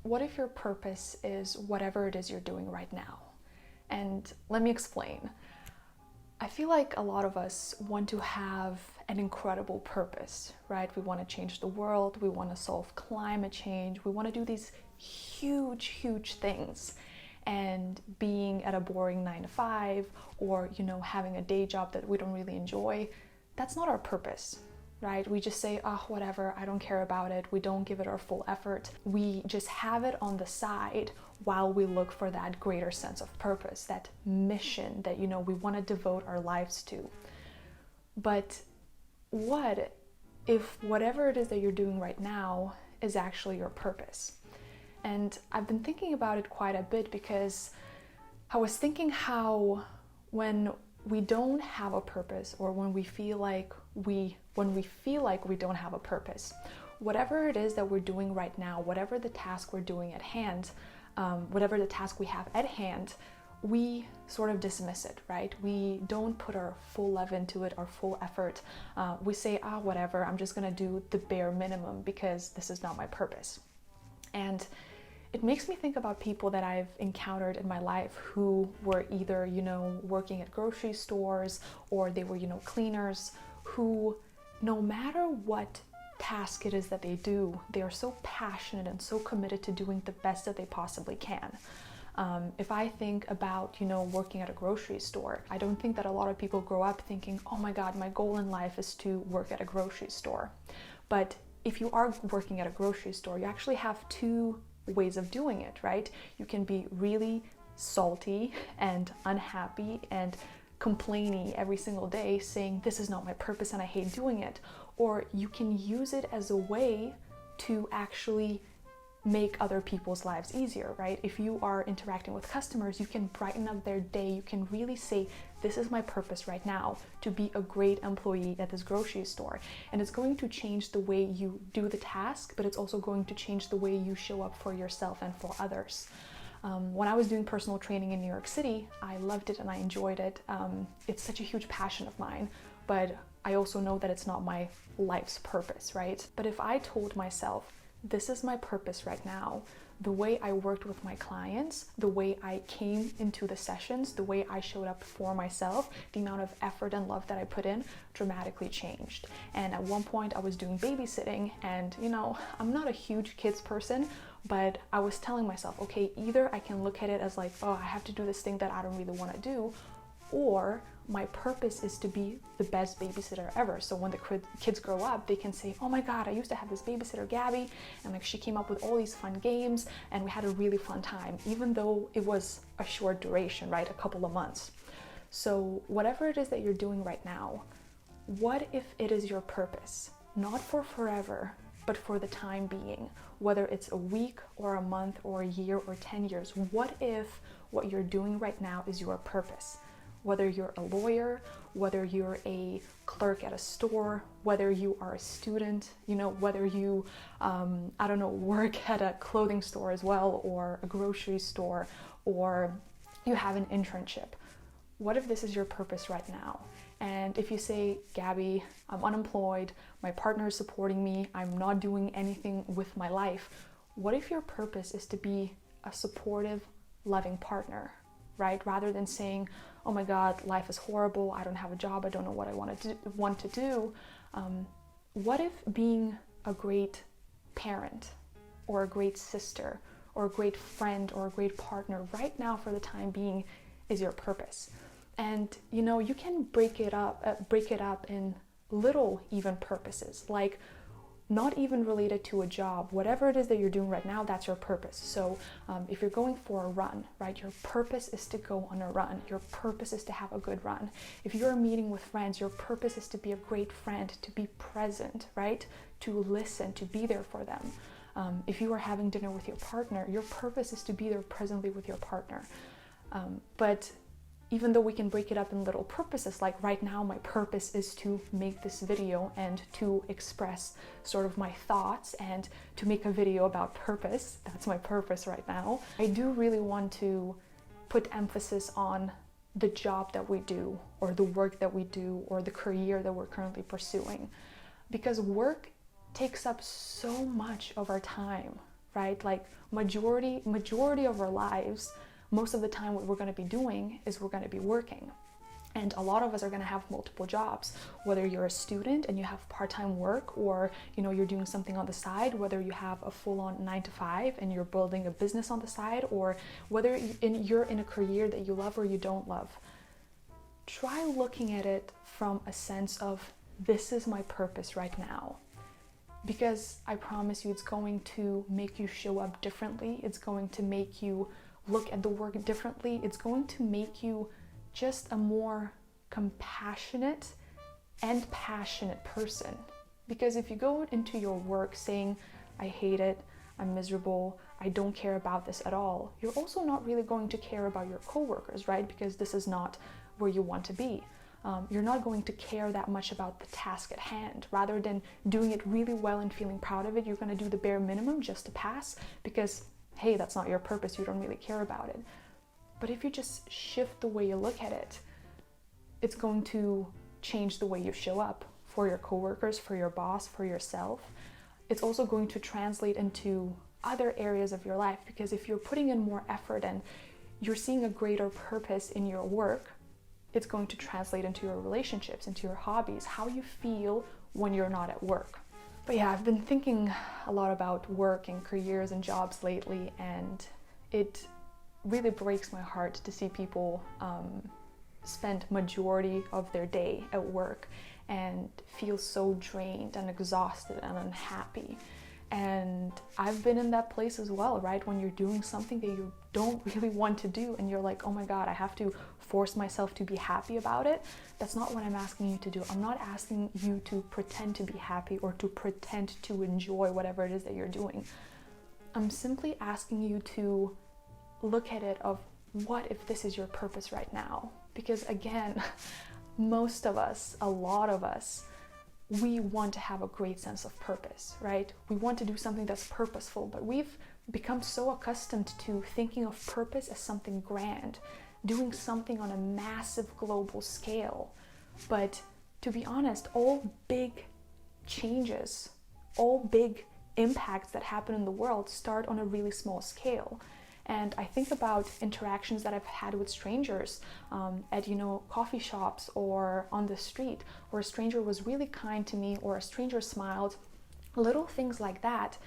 what if your purpose is whatever it is you're doing right now? And let me explain. I feel like a lot of us want to have an incredible purpose, right? We want to change the world, we want to solve climate change, we want to do these huge, huge things. And being at a boring 9 to 5 or, having a day job that we don't really enjoy, that's not our purpose, right? We just say, oh, whatever, I don't care about it. We don't give it our full effort. We just have it on the side while we look for that greater sense of purpose, that mission that, we want to devote our lives to. But what if whatever it is that you're doing right now is actually your purpose? And I've been thinking about it quite a bit because I was thinking how when we don't have a purpose, or when we feel like we don't have a purpose, whatever it is that we're doing right now, whatever the task we're doing at hand, whatever the task we have at hand, we sort of dismiss it, right? We don't put our full love into it, our full effort. We say, whatever, I'm just gonna do the bare minimum because this is not my purpose. And it makes me think about people that I've encountered in my life who were either, working at grocery stores, or they were, cleaners, who no matter what task it is that they do, they are so passionate and so committed to doing the best that they possibly can. If I think about, working at a grocery store, I don't think that a lot of people grow up thinking, oh my God, my goal in life is to work at a grocery store. But if you are working at a grocery store, you actually have two ways of doing it, right? You can be really salty and unhappy and complaining every single day saying, this is not my purpose and I hate doing it. Or you can use it as a way to actually make other people's lives easier, right? If you are interacting with customers, you can brighten up their day. You can really say, this is my purpose right now, to be a great employee at this grocery store. And it's going to change the way you do the task, but it's also going to change the way you show up for yourself and for others. When I was doing personal training in New York City, I loved it and I enjoyed it. It's such a huge passion of mine, but I also know that it's not my life's purpose, right? But if I told myself, this is my purpose right now, the way I worked with my clients, the way I came into the sessions, the way I showed up for myself, the amount of effort and love that I put in dramatically changed. And at one point I was doing babysitting and, I'm not a huge kids person, but I was telling myself, okay, either I can look at it as like, oh, I have to do this thing that I don't really want to do, or my purpose is to be the best babysitter ever. So when the kids grow up, they can say, oh my God, I used to have this babysitter, Gabby, and she came up with all these fun games and we had a really fun time, even though it was a short duration, right? A couple of months. So whatever it is that you're doing right now, what if it is your purpose? Not for forever, but for the time being, whether it's a week or a month or a year or 10 years. What if what you're doing right now is your purpose? Whether you're a lawyer, whether you're a clerk at a store, whether you are a student, whether you, work at a clothing store as well, or a grocery store, or you have an internship. What if this is your purpose right now? And if you say, Gabby, I'm unemployed, my partner is supporting me, I'm not doing anything with my life, what if your purpose is to be a supportive, loving partner, right? Rather than saying, oh my God, life is horrible, I don't have a job, I don't know what I want to do. What if being a great parent or a great sister or a great friend or a great partner right now for the time being is your purpose? And you can break it up in little even purposes, like not even related to a job. Whatever it is that you're doing right now, that's your purpose. So if you're going for a run, right, your purpose is to go on a run. Your purpose is to have a good run. If you're meeting with friends, your purpose is to be a great friend, to be present, right, to listen, to be there for them. If you are having dinner with your partner, your purpose is to be there presently with your partner. But even though we can break it up in little purposes, like right now my purpose is to make this video and to express sort of my thoughts and to make a video about purpose. That's my purpose right now. I do really want to put emphasis on the job that we do, or the work that we do, or the career that we're currently pursuing, because work takes up so much of our time, right? Like majority of our lives, most of the time what we're going to be doing is we're going to be working. And a lot of us are going to have multiple jobs, whether you're a student and you have part-time work, or you're doing something on the side, whether you have a full-on 9 to 5 and you're building a business on the side, or whether you're in a career that you love or you don't love. Try looking at it from a sense of, this is my purpose right now. Because I promise you, it's going to make you show up differently. It's going to make you look at the work differently. It's going to make you just a more compassionate and passionate person. Because if you go into your work saying, I hate it, I'm miserable, I don't care about this at all, you're also not really going to care about your coworkers, right? Because this is not where you want to be. You're not going to care that much about the task at hand. Rather than doing it really well and feeling proud of it, you're going to do the bare minimum just to pass because, hey, that's not your purpose, you don't really care about it. But if you just shift the way you look at it, it's going to change the way you show up for your coworkers, for your boss, for yourself. It's also going to translate into other areas of your life, because if you're putting in more effort and you're seeing a greater purpose in your work, it's going to translate into your relationships, into your hobbies, how you feel when you're not at work. But yeah, I've been thinking a lot about work and careers and jobs lately, and it really breaks my heart to see people spend majority of their day at work and feel so drained and exhausted and unhappy. And I've been in that place as well, right? When you're doing something that you don't really want to do and you're like, oh my God, I have to force myself to be happy about it. That's not what I'm asking you to do. I'm not asking you to pretend to be happy or to pretend to enjoy whatever it is that you're doing. I'm simply asking you to look at it of, what if this is your purpose right now? Because again, most of us, a lot of us, we want to have a great sense of purpose, right? We want to do something that's purposeful, but we've become so accustomed to thinking of purpose as something grand, doing something on a massive global scale. But to be honest, all big changes, all big impacts that happen in the world start on a really small scale. And I think about interactions that I've had with strangers at, coffee shops or on the street, where a stranger was really kind to me or a stranger smiled. Little things like that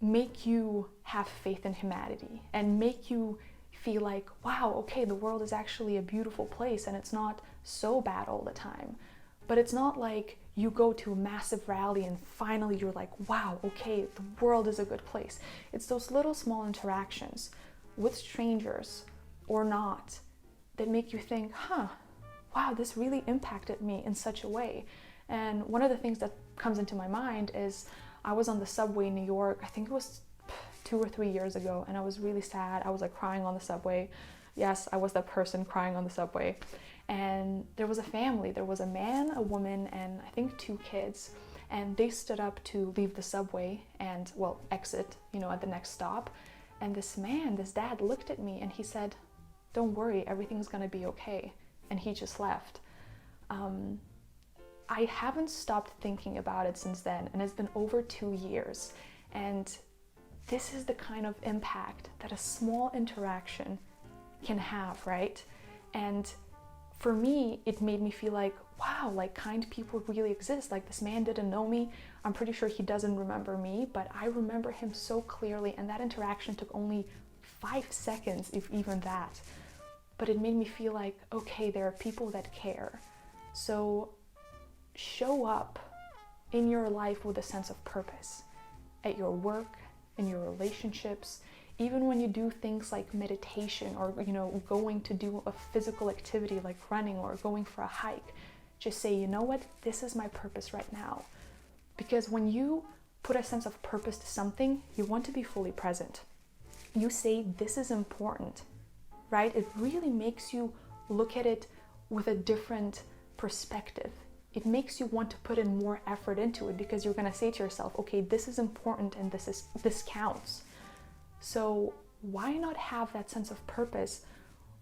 make you have faith in humanity and make you feel like, wow, okay, the world is actually a beautiful place and it's not so bad all the time. But it's not like you go to a massive rally and finally you're like, wow, okay, the world is a good place. It's those little small interactions with strangers or not that make you think, wow, this really impacted me in such a way. And one of the things that comes into my mind is I was on the subway in New York, I think it was 2 or 3 years ago, and I was really sad. I was like crying on the subway. Yes, I was that person crying on the subway. And there was a family, there was a man, a woman, and I think 2 kids. And they stood up to leave the subway and, exit, at the next stop. And this dad looked at me and he said, don't worry, everything's gonna be okay. And he just left. I haven't stopped thinking about it since then, and it's been over 2 years. And this is the kind of impact that a small interaction can have, right? And for me, it made me feel like, wow, like kind people really exist. Like this man didn't know me. I'm pretty sure he doesn't remember me, but I remember him so clearly. And that interaction took only 5 seconds, if even that. But it made me feel like, okay, there are people that care. So show up in your life with a sense of purpose at your work, in your relationships, even when you do things like meditation or, going to do a physical activity like running or going for a hike. Just say, you know what, this is my purpose right now. Because when you put a sense of purpose to something, you want to be fully present. You say, this is important, right? It really makes you look at it with a different perspective. It makes you want to put in more effort into it because you're going to say to yourself, okay, this is important and this counts. So why not have that sense of purpose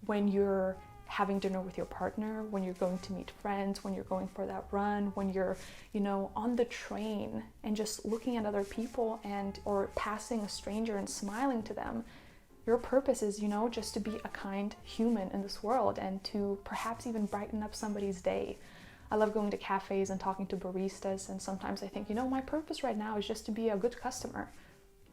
when you're having dinner with your partner, when you're going to meet friends, when you're going for that run, when you're, you know, on the train and just looking at other people and or passing a stranger and smiling to them. Your purpose is, you know, just to be a kind human in this world and to perhaps even brighten up somebody's day. I love going to cafes and talking to baristas, and sometimes I think, you know, my purpose right now is just to be a good customer.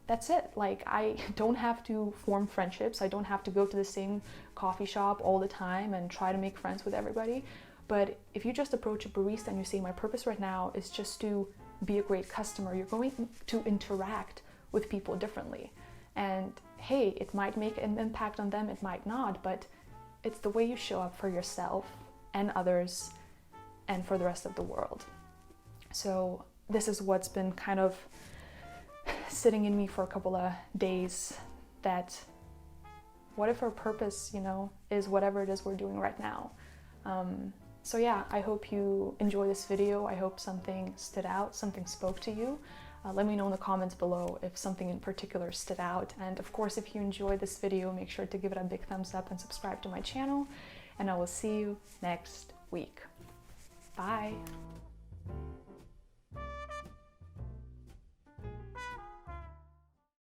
That's it. Like, I don't have to form friendships. I don't have to go to the same coffee shop all the time and try to make friends with everybody. But if you just approach a barista and you say, my purpose right now is just to be a great customer, you're going to interact with people differently. And hey, it might make an impact on them, it might not, but it's the way you show up for yourself and others and for the rest of the world. So this is what's been kind of sitting in me for a couple of days, that what if our purpose, you know, is whatever it is we're doing right now. So yeah, I hope you enjoy this video. I hope something stood out, something spoke to you. Let me know in the comments below if something in particular stood out. And of course, if you enjoyed this video, make sure to give it a big thumbs up and subscribe to my channel. And I will see you next week. Bye.